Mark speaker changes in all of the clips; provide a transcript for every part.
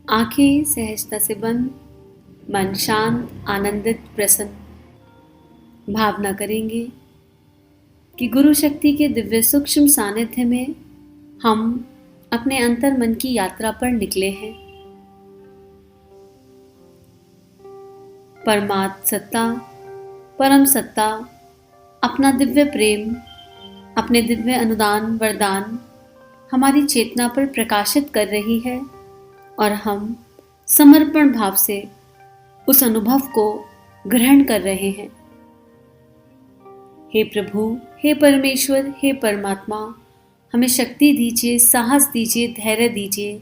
Speaker 1: आंखें सहजता से बंद, मन शांत, आनंदित, प्रसन्न। भावना करेंगे कि गुरु शक्ति के दिव्य सूक्ष्म सानिध्य में हम अपने अंतर मन की यात्रा पर निकले हैं। परमात्म सत्ता, परम सत्ता अपना दिव्य प्रेम, अपने दिव्य अनुदान वरदान हमारी चेतना पर प्रकाशित कर रही है और हम समर्पण भाव से उस अनुभव को ग्रहण कर रहे हैं। हे प्रभु, हे परमेश्वर, हे परमात्मा, हमें शक्ति दीजिए, साहस दीजिए, धैर्य दीजिए,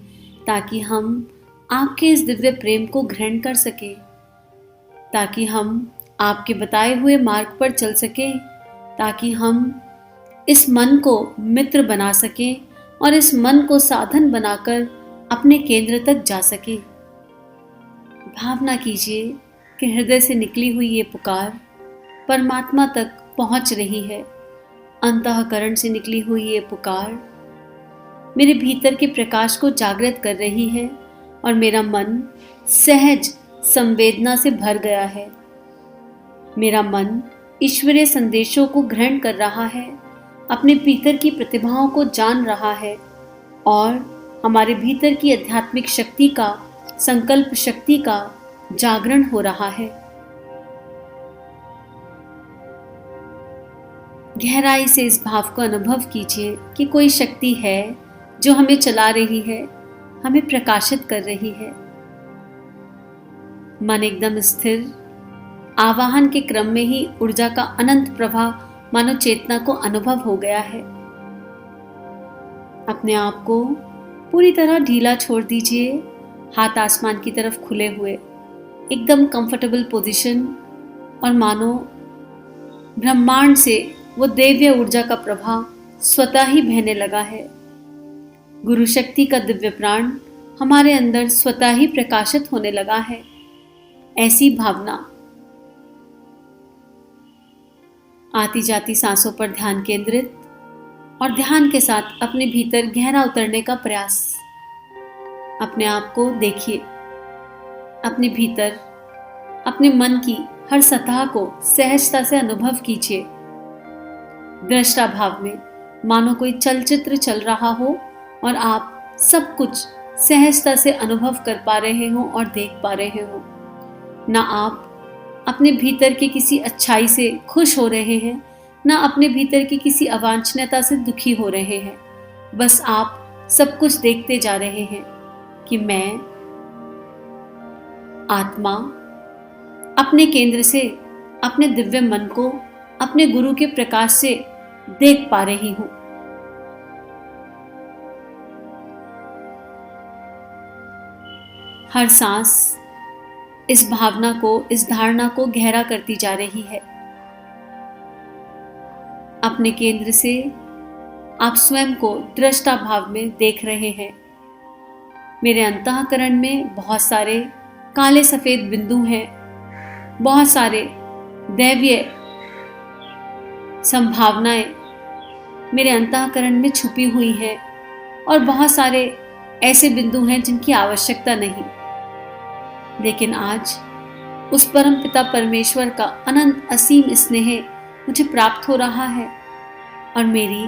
Speaker 1: ताकि हम आपके इस दिव्य प्रेम को ग्रहण कर सके, ताकि हम आपके बताए हुए मार्ग पर चल सके, ताकि हम इस मन को मित्र बना सके और इस मन को साधन बनाकर अपने केंद्र तक जा सके। भावना कीजिए कि हृदय से निकली हुई ये पुकार परमात्मा तक पहुंच रही है। अंतःकरण से निकली हुई ये पुकार मेरे भीतर के प्रकाश को जागृत कर रही है और मेरा मन सहज संवेदना से भर गया है। मेरा मन ईश्वरीय संदेशों को ग्रहण कर रहा है, अपने भीतर की प्रतिभाओं को जान रहा है और हमारे भीतर की आध्यात्मिक शक्ति का, संकल्प शक्ति का जागरण हो रहा है। गहराई से इस भाव को अनुभव कीजिए कि कोई शक्ति है जो हमें चला रही है, हमें प्रकाशित कर रही है। मन एकदम स्थिर, आवाहन के क्रम में ही ऊर्जा का अनंत प्रवाह मानो चेतना को अनुभव हो गया है। अपने आप को पूरी तरह ढीला छोड़ दीजिए, हाथ आसमान की तरफ खुले हुए, एकदम कंफर्टेबल पोजीशन, और मानो ब्रह्मांड से वो दिव्य ऊर्जा का प्रवाह स्वतः ही बहने लगा है। गुरु शक्ति का दिव्य प्राण हमारे अंदर स्वतः ही प्रकाशित होने लगा है। ऐसी भावना। आती जाती सांसों पर ध्यान केंद्रित और ध्यान के साथ अपने भीतर गहरा उतरने का प्रयास। अपने आप को देखिए, अपने भीतर, अपने मन की हर सतह को सहजता से अनुभव कीजिए। दृष्टा भाव में मानो कोई चलचित्र चल रहा हो और आप सब कुछ सहजता से अनुभव कर पा रहे हो और देख पा रहे हो। ना आप अपने भीतर की किसी अच्छाई से खुश हो रहे हैं, ना अपने भीतर की किसी अवांछनीयता से दुखी हो रहे हैं। बस आप सब कुछ देखते जा रहे हैं कि मैं आत्मा अपने केंद्र से अपने दिव्य मन को अपने गुरु के प्रकाश से देख पा रही हूं। हर सांस इस भावना को, इस धारणा को गहरा करती जा रही है। अपने केंद्र से आप स्वयं को दृष्टा भाव में देख रहे हैं। मेरे अंतःकरण में बहुत सारे काले सफेद बिंदु हैं, बहुत सारे दैवीय संभावनाएं मेरे अंतःकरण में छुपी हुई हैं और बहुत सारे ऐसे बिंदु हैं जिनकी आवश्यकता नहीं। लेकिन आज उस परम पिता परमेश्वर का अनंत असीम स्नेह मुझे प्राप्त हो रहा है और मेरी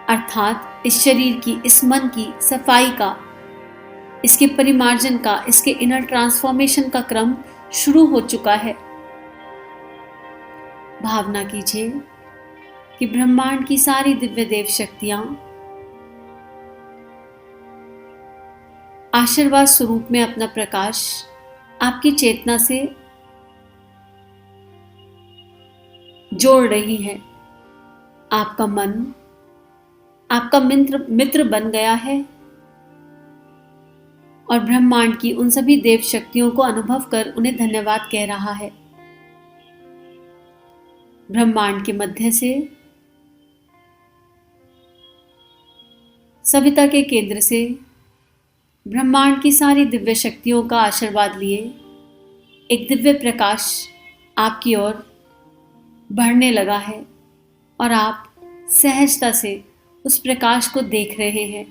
Speaker 1: अर्थात इस शरीर की, इस मन की सफाई का, इसके परिमार्जन का, इसके इनर ट्रांसफॉर्मेशन का क्रम शुरू हो चुका है। भावना कीजिए कि ब्रह्मांड की सारी दिव्य देव शक्तियां आशीर्वाद स्वरूप में अपना प्रकाश आपकी चेतना से जोड़ रही है। आपका मन आपका मित्र बन गया है और ब्रह्मांड की उन सभी देव शक्तियों को अनुभव कर उन्हें धन्यवाद कह रहा है। ब्रह्मांड के मध्य से, सविता के केंद्र से ब्रह्मांड की सारी दिव्य शक्तियों का आशीर्वाद लिए एक दिव्य प्रकाश आपकी ओर बढ़ने लगा है और आप सहजता से उस प्रकाश को देख रहे हैं।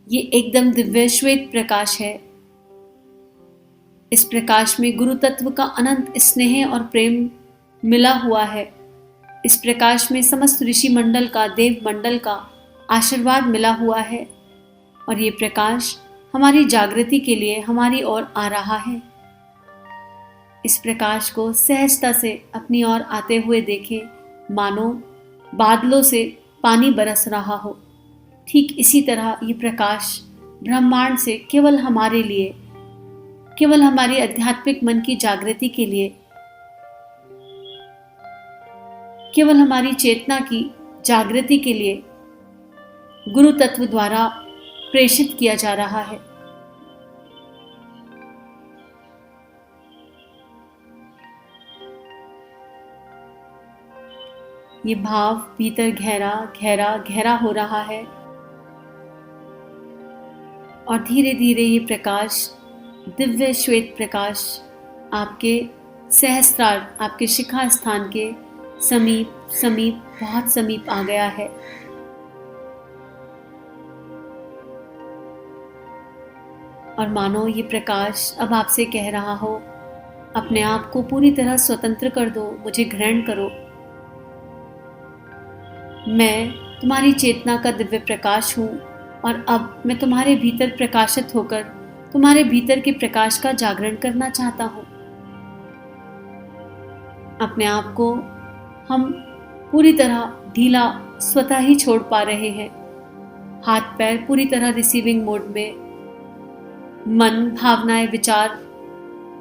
Speaker 1: ये एकदम दिव्य श्वेत प्रकाश है। इस प्रकाश में गुरु तत्व का अनंत स्नेह और प्रेम मिला हुआ है। इस प्रकाश में समस्त ऋषि मंडल का, देव मंडल का आशीर्वाद मिला हुआ है और ये प्रकाश हमारी जागृति के लिए हमारी ओर आ रहा है। इस प्रकाश को सहजता से अपनी ओर आते हुए देखें, मानो बादलों से पानी बरस रहा हो। ठीक इसी तरह ये प्रकाश ब्रह्मांड से केवल हमारे लिए, केवल हमारी आध्यात्मिक मन की जागृति के लिए, केवल हमारी चेतना की जागृति के लिए गुरु तत्व द्वारा प्रेषित किया जा रहा है। ये भाव भीतर गहरा गहरा गहरा हो रहा है और धीरे धीरे ये प्रकाश, दिव्य श्वेत प्रकाश आपके सहस्त्रार, आपके शिखा स्थान के समीप समीप, बहुत समीप आ गया है। और मानो ये प्रकाश अब आपसे कह रहा हो, अपने आप को पूरी तरह स्वतंत्र कर दो, मुझे ग्रहण करो। मैं तुम्हारी चेतना का दिव्य प्रकाश हूँ और अब मैं तुम्हारे भीतर प्रकाशित होकर तुम्हारे भीतर के प्रकाश का जागरण करना चाहता हूँ। अपने आप को हम पूरी तरह ढीला स्वतः ही छोड़ पा रहे हैं। हाथ पैर पूरी तरह रिसीविंग मोड में, मन, भावनाएं, विचार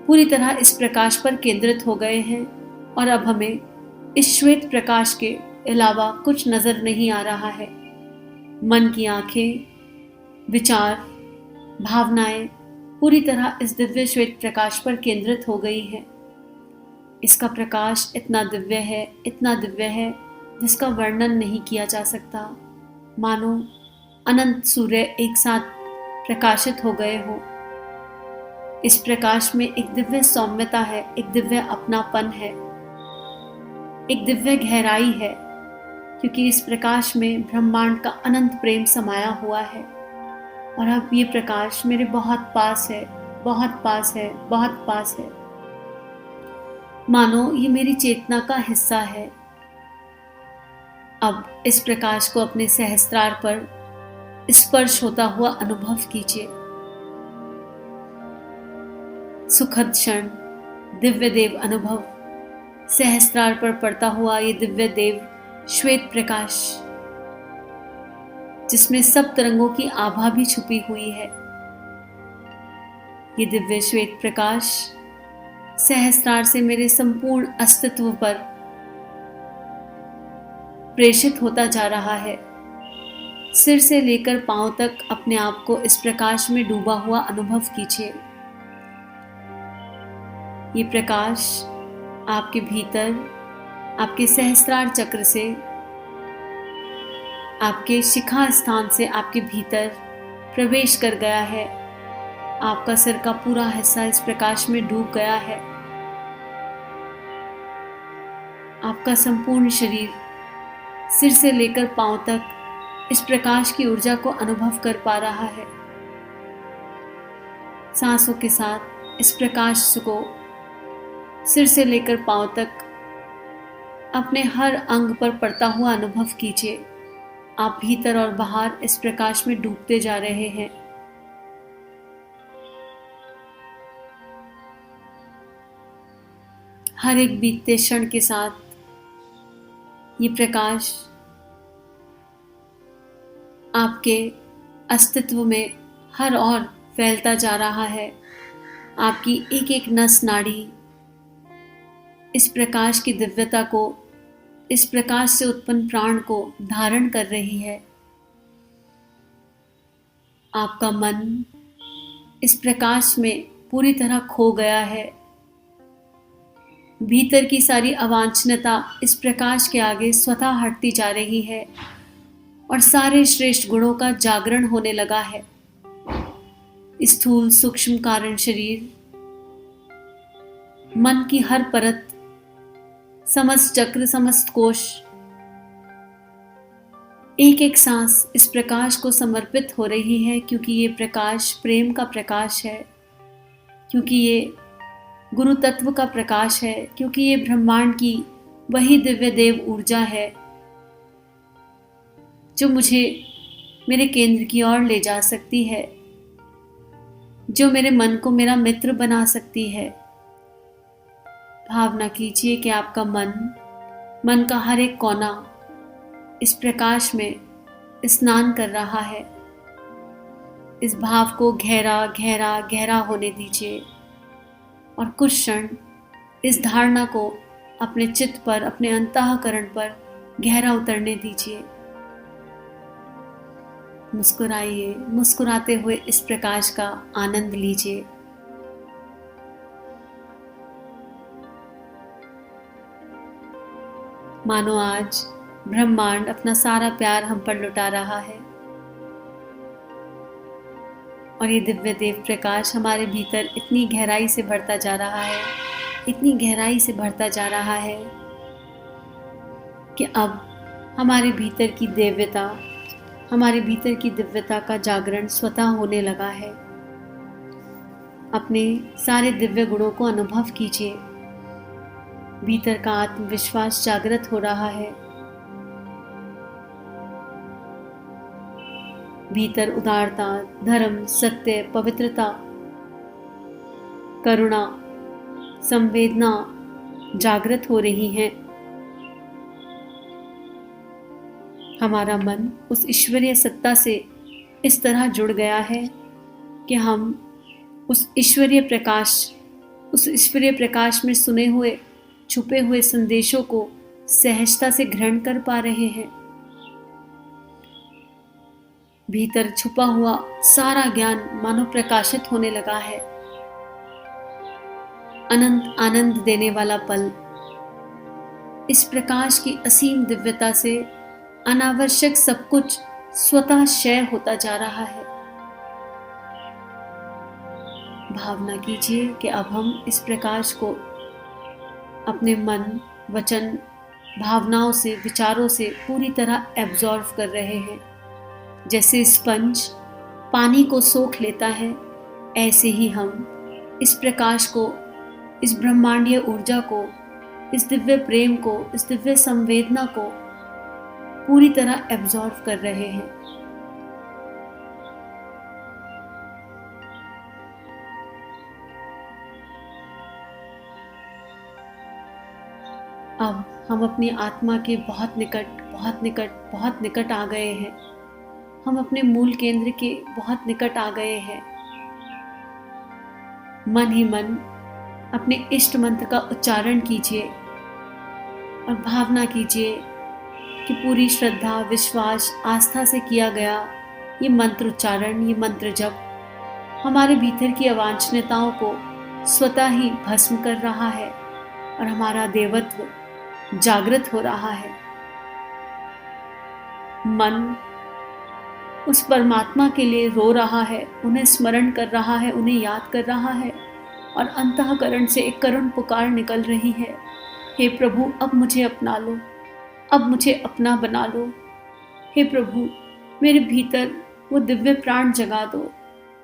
Speaker 1: पूरी तरह इस प्रकाश पर केंद्रित हो गए हैं और अब हमें इस श्वेत प्रकाश के अलावा कुछ नजर नहीं आ रहा है। मन की आंखें, विचार, भावनाएं पूरी तरह इस दिव्य श्वेत प्रकाश पर केंद्रित हो गई है। इसका प्रकाश इतना दिव्य है, इतना दिव्य है जिसका वर्णन नहीं किया जा सकता। मानो अनंत सूर्य एक साथ प्रकाशित हो गए हो। इस प्रकाश में एक दिव्य सौम्यता है, एक दिव्य अपनापन है, एक दिव्य गहराई है, क्योंकि इस प्रकाश में ब्रह्मांड का अनंत प्रेम समाया हुआ है। और अब ये प्रकाश मेरे बहुत पास है, बहुत पास है, बहुत पास है। मानो ये मेरी चेतना का हिस्सा है। अब इस प्रकाश को अपने सहस्त्रार पर स्पर्श होता हुआ अनुभव कीजिए। सुखद क्षण, दिव्य देव अनुभव, सहस्त्रार पर पड़ता हुआ ये दिव्य देव श्वेत प्रकाश, जिसमें सब तरंगों की आभा भी छुपी हुई है। ये दिव्य श्वेत प्रकाश सहस्त्रार से मेरे संपूर्ण अस्तित्व पर प्रेषित होता जा रहा है। सिर से लेकर पांव तक अपने आप को इस प्रकाश में डूबा हुआ अनुभव कीजिए। ये प्रकाश आपके भीतर, आपके सहस्त्रार चक्र से, आपके शिखा स्थान से आपके भीतर प्रवेश कर गया है। आपका सिर का पूरा हिस्सा इस प्रकाश में डूब गया है। आपका संपूर्ण शरीर सिर से लेकर पांव तक इस प्रकाश की ऊर्जा को अनुभव कर पा रहा है। सांसों के साथ इस प्रकाश को सिर से लेकर पांव तक अपने हर अंग पर पड़ता हुआ अनुभव कीजिए। आप भीतर और बाहर इस प्रकाश में डूबते जा रहे हैं। हर एक बीतते क्षण के साथ ये प्रकाश आपके अस्तित्व में हर ओर फैलता जा रहा है। आपकी एक एक नस नाड़ी इस प्रकाश की दिव्यता को, इस प्रकाश से उत्पन्न प्राण को धारण कर रही है। आपका मन इस प्रकाश में पूरी तरह खो गया है। भीतर की सारी अवांछनीयता इस प्रकाश के आगे स्वतः हटती जा रही है और सारे श्रेष्ठ गुणों का जागरण होने लगा है। स्थूल सूक्ष्म कारण शरीर, मन की हर परत, समस्त चक्र, समस्त कोश, एक एक सांस इस प्रकाश को समर्पित हो रही है, क्योंकि ये प्रकाश प्रेम का प्रकाश है, क्योंकि ये गुरु तत्व का प्रकाश है, क्योंकि ये ब्रह्मांड की वही दिव्य देव ऊर्जा है जो मुझे मेरे केंद्र की ओर ले जा सकती है, जो मेरे मन को मेरा मित्र बना सकती है। भावना कीजिए कि आपका मन का हर एक कोना इस प्रकाश में स्नान कर रहा है। इस भाव को गहरा गहरा गहरा होने दीजिए और कुछ क्षण इस धारणा को अपने चित्त पर, अपने अंतःकरण पर गहरा उतरने दीजिए। मुस्कुराइए, मुस्कुराते हुए इस प्रकाश का आनंद लीजिए। मानो आज ब्रह्मांड अपना सारा प्यार हम पर लुटा रहा है और ये दिव्य देव प्रकाश हमारे भीतर इतनी गहराई से बढ़ता जा रहा है, इतनी गहराई से बढ़ता जा रहा है कि अब हमारे भीतर की दिव्यता, हमारे भीतर की दिव्यता का जागरण स्वतः होने लगा है। अपने सारे दिव्य गुणों को अनुभव कीजिए। भीतर का आत्मविश्वास जागृत हो रहा है। भीतर उदारता, धर्म, सत्य, पवित्रता, करुणा, संवेदना जागृत हो रही हैं। हमारा मन उस ईश्वरीय सत्ता से इस तरह जुड़ गया है कि हम उस ईश्वरीय प्रकाश में सुने हुए छुपे हुए संदेशों को सहजता से ग्रहण कर पा रहे हैं। भीतर छुपा हुआ सारा ज्ञान मानो प्रकाशित होने लगा है। अनंत आनंद देने वाला पल इस प्रकाश की असीम दिव्यता से अनावश्यक सब कुछ स्वतः क्षय होता जा रहा है। भावना कीजिए कि अब हम इस प्रकाश को अपने मन, वचन, भावनाओं से, विचारों से पूरी तरह एब्जॉर्व कर रहे हैं। जैसे स्पंज पानी को सोख लेता है, ऐसे ही हम इस प्रकाश को, इस ब्रह्मांडीय ऊर्जा को, इस दिव्य प्रेम को, इस दिव्य संवेदना को पूरी तरह एब्जॉर्व कर रहे हैं। अब हम अपनी आत्मा के बहुत निकट, बहुत निकट, बहुत निकट आ गए हैं। हम अपने मूल केंद्र के बहुत निकट आ गए हैं। मन ही मन अपने इष्ट मंत्र का उच्चारण कीजिए और भावना कीजिए कि पूरी श्रद्धा, विश्वास, आस्था से किया गया ये मंत्र उच्चारण, ये मंत्र जप हमारे भीतर की अवांछनीयताओं को स्वतः ही भस्म कर रहा है और हमारा देवत्व जागृत हो रहा है। मन उस परमात्मा के लिए रो रहा है, उन्हें स्मरण कर रहा है, उन्हें याद कर रहा है और अंतःकरण से एक करुण पुकार निकल रही है, हे प्रभु अब मुझे अपना लो, अब मुझे अपना बना लो। हे प्रभु मेरे भीतर वो दिव्य प्राण जगा दो,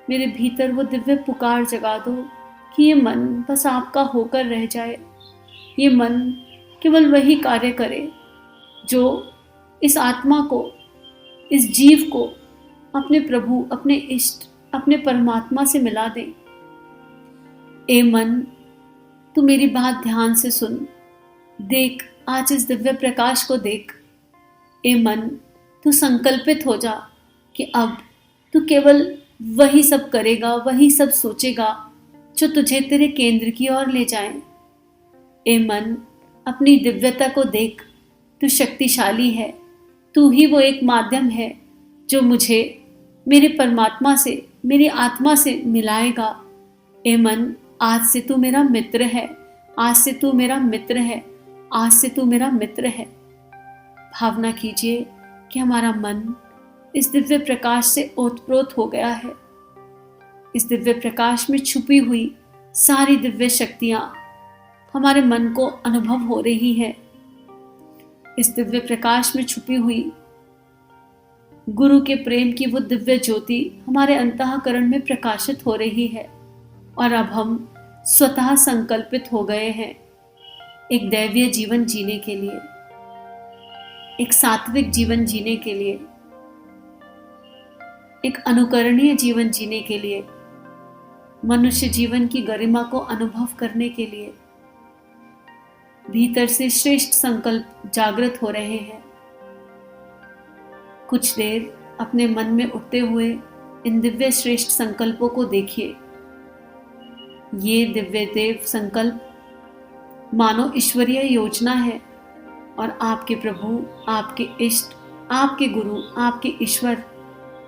Speaker 1: मेरे भीतर वो दिव्य पुकार जगा दो कि ये मन बस आपका होकर रह जाए। ये मन केवल वही कार्य करे जो इस आत्मा को, इस जीव को अपने प्रभु, अपने इष्ट, अपने परमात्मा से मिला दे। ए मन तू मेरी बात ध्यान से सुन, देख आज इस दिव्य प्रकाश को देख। ए मन तू संकल्पित हो जा कि अब तू केवल वही सब करेगा, वही सब सोचेगा जो तुझे तेरे केंद्र की ओर ले जाए। ए मन अपनी दिव्यता को देख, तू शक्तिशाली है, तू ही वो एक माध्यम है जो मुझे मेरे परमात्मा से, मेरी आत्मा से मिलाएगा। ए मन आज से तू मेरा मित्र है, आज से तू मेरा मित्र है, आज से तू मेरा मित्र है। भावना कीजिए कि हमारा मन इस दिव्य प्रकाश से ओतप्रोत हो गया है। इस दिव्य प्रकाश में छुपी हुई सारी दिव्य शक्तियां हमारे मन को अनुभव हो रही है। इस दिव्य प्रकाश में छुपी हुई गुरु के प्रेम की वो दिव्य ज्योति हमारे अंतःकरण में प्रकाशित हो रही है और अब हम स्वतः संकल्पित हो गए हैं एक दैवीय जीवन जीने के लिए, एक सात्विक जीवन जीने के लिए, एक अनुकरणीय जीवन जीने के लिए, मनुष्य जीवन की गरिमा को अनुभव करने के लिए। भीतर से श्रेष्ठ संकल्प जागृत हो रहे हैं। कुछ देर अपने मन में उठते हुए इन दिव्य श्रेष्ठ संकल्पों को देखिए। ये दिव्य देव संकल्प मानो ईश्वरीय योजना है और आपके प्रभु, आपके इष्ट, आपके गुरु, आपके ईश्वर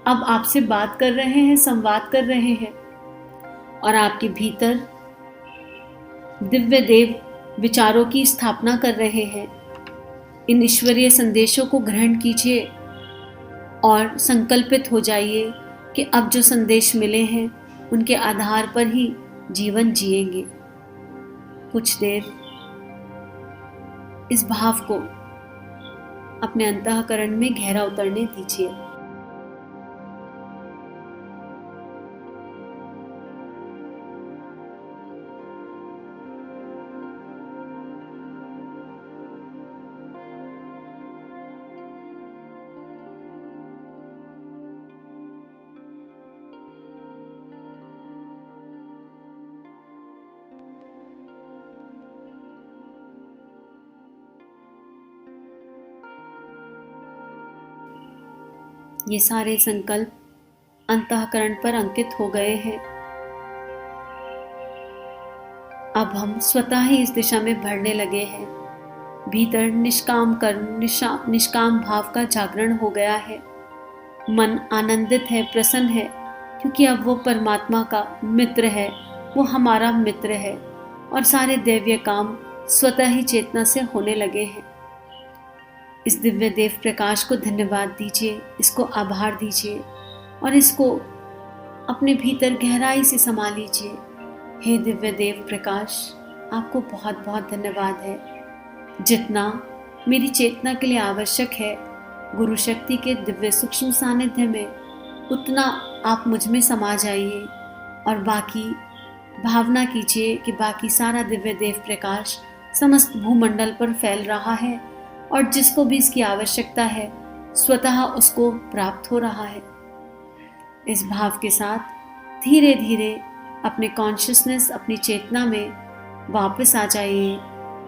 Speaker 1: अब आपसे बात कर रहे हैं, संवाद कर रहे हैं और आपके भीतर दिव्य देव विचारों की स्थापना कर रहे हैं। इन ईश्वरीय संदेशों को ग्रहण कीजिए और संकल्पित हो जाइए कि अब जो संदेश मिले हैं उनके आधार पर ही जीवन जिएंगे। कुछ देर इस भाव को अपने अंतःकरण में गहरा उतरने दीजिए। ये सारे संकल्प अंतःकरण पर अंकित हो गए हैं। अब हम स्वतः ही इस दिशा में बढ़ने लगे हैं। भीतर निष्काम कर्म, निष्काम भाव का जागरण हो गया है। मन आनंदित है, प्रसन्न है, क्योंकि अब वो परमात्मा का मित्र है, वो हमारा मित्र है और सारे दैवीय काम स्वतः ही चेतना से होने लगे हैं। इस दिव्य देव प्रकाश को धन्यवाद दीजिए, इसको आभार दीजिए और इसको अपने भीतर गहराई से समा लीजिए। हे दिव्य देव प्रकाश, आपको बहुत बहुत धन्यवाद है। जितना मेरी चेतना के लिए आवश्यक है गुरु शक्ति के दिव्य सूक्ष्म सानिध्य में, उतना आप मुझ में समा जाइए और बाकी भावना कीजिए कि बाकी सारा दिव्य देव प्रकाश समस्त भूमंडल पर फैल रहा है और जिसको भी इसकी आवश्यकता है स्वतः उसको प्राप्त हो रहा है। इस भाव के साथ धीरे धीरे अपने कॉन्शियसनेस, अपनी चेतना में वापस आ जाइए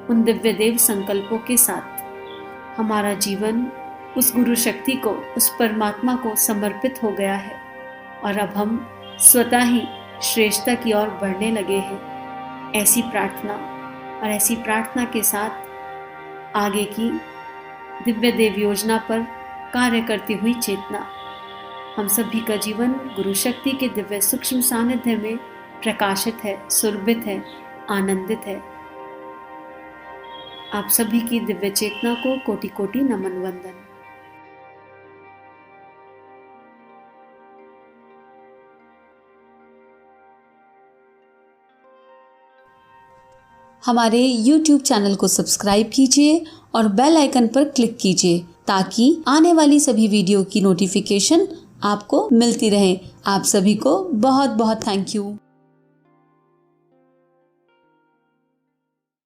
Speaker 1: उन दिव्य देव संकल्पों के साथ। हमारा जीवन उस गुरु शक्ति को, उस परमात्मा को समर्पित हो गया है और अब हम स्वतः ही श्रेष्ठता की ओर बढ़ने लगे हैं। ऐसी प्रार्थना और ऐसी प्रार्थना के साथ आगे की दिव्य देव योजना पर कार्य करती हुई चेतना, हम सभी का जीवन गुरु शक्ति के दिव्य सूक्ष्म सानिध्य में प्रकाशित है, सुरभित है, आनंदित है। आप सभी की दिव्य चेतना को कोटि कोटि नमन वंदन।
Speaker 2: हमारे YouTube चैनल को सब्सक्राइब कीजिए और बेल आइकन पर क्लिक कीजिए ताकि आने वाली सभी वीडियो की नोटिफिकेशन आपको मिलती रहे। आप सभी को बहुत बहुत थैंक यू।